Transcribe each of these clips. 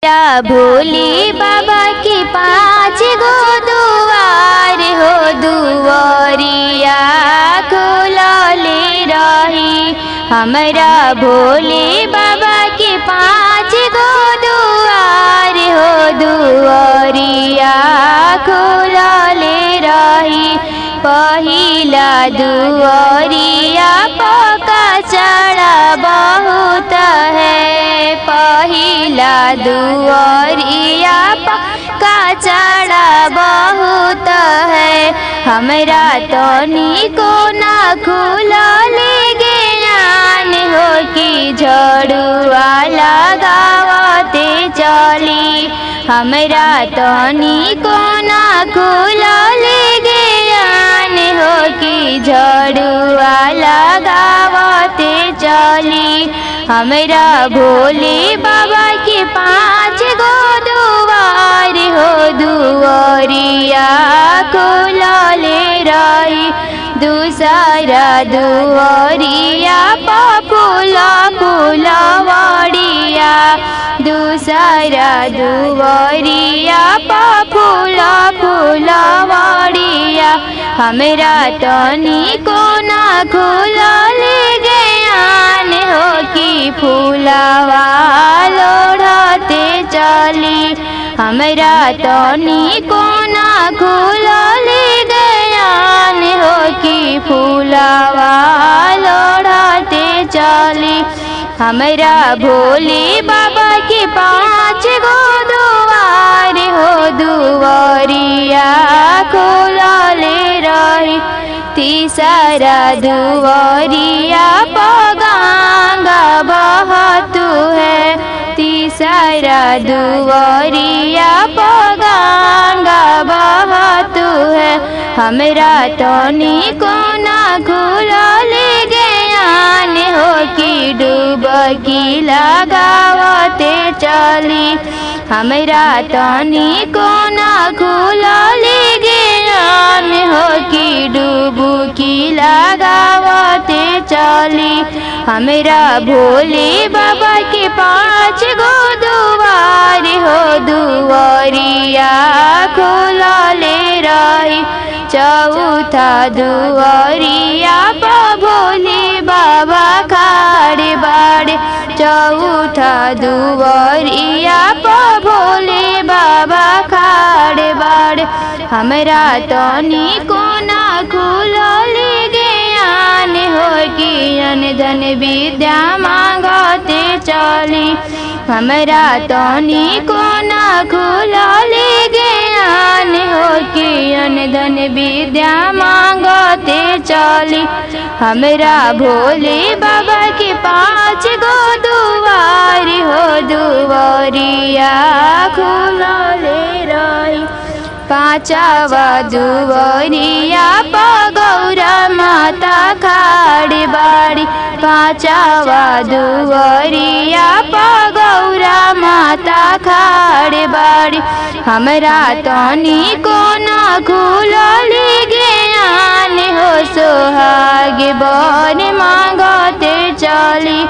या भोले बाबा के 5 गो दुआर हो दुआरिया खुलले रही। हमरा भोले बाबा के 5 गो दुआर हो दुआरिया खुलले रही। पहिला दुआरिया पका चढ़ा बहुत है। पहिला दुआरिया पका चढ़ा बहुत है। हमरा तनिको ना खुलले ज्ञान हो कि झड़ुआ लगावते चली। हमरा तनिको ना खुलले ज्ञान हो कि झड़ुआ लगावते चली। हमरा भोले बाबा के 5 गो दुआर हो दुआरिया खुलले रही। दूसरा दुआरिया फूला फुलवड़िया। दूसरा दुआरिया फूला फुलवड़िया। हमरा तनिको ना खुलले ज्ञान हो कि फूलवा लोढ़ते चली। हमरा तनिको ना खुलले ज्ञान हो कि फूलवा लोढ़ते चली। हमरा भोले बाबा के 5 गो दुआर हो दुआरिया खुलले रही। तीसरा दुआरिया गंगा बहतु है। तीसरा दुआरिया गंगा बहतु है। हमरा तनिको ना खुलले ज्ञान हो कि डुबकी लगावते चली। हमरा तनिको ना खुलले ज्ञान हो कि डुबकी लगावते चली। हमरा भोले बाबा के 5 गो दुआर हो दुआरिया खुलले रही। चौथा दुआरिया भोले बाबा खाड़े बाड़े। चौथा दुआरिया भोले बाबा खाड़े बाड़े। हमरा तनिको ना खुलले ज्ञान हो कि अन धन विद्या मांगते चली। हमरा तनिको ना खुलले ज्ञान हो कि अन धन विद्या मांगते चली। हमरा भोले बाबा के 5 गो दुआर हो दुआरिया खुलले रही। 5वा दुआरिया गौरा माता खाड़े बाड़ी। 5वा दुआरिया गौरा माता खाड़े बाड़ी। हमरा तनिको ना खुलले ज्ञान हो सोहाग बर मांगते चली।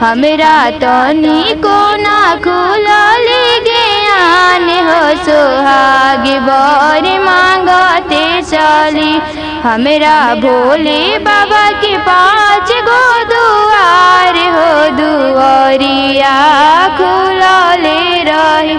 हमरा तनिको ना खुलले ज्ञान हो सोहाग बर मांगते चली। हमरा भोले बाबा के 5 गो दुआर हो दुआरिया खुलले रही।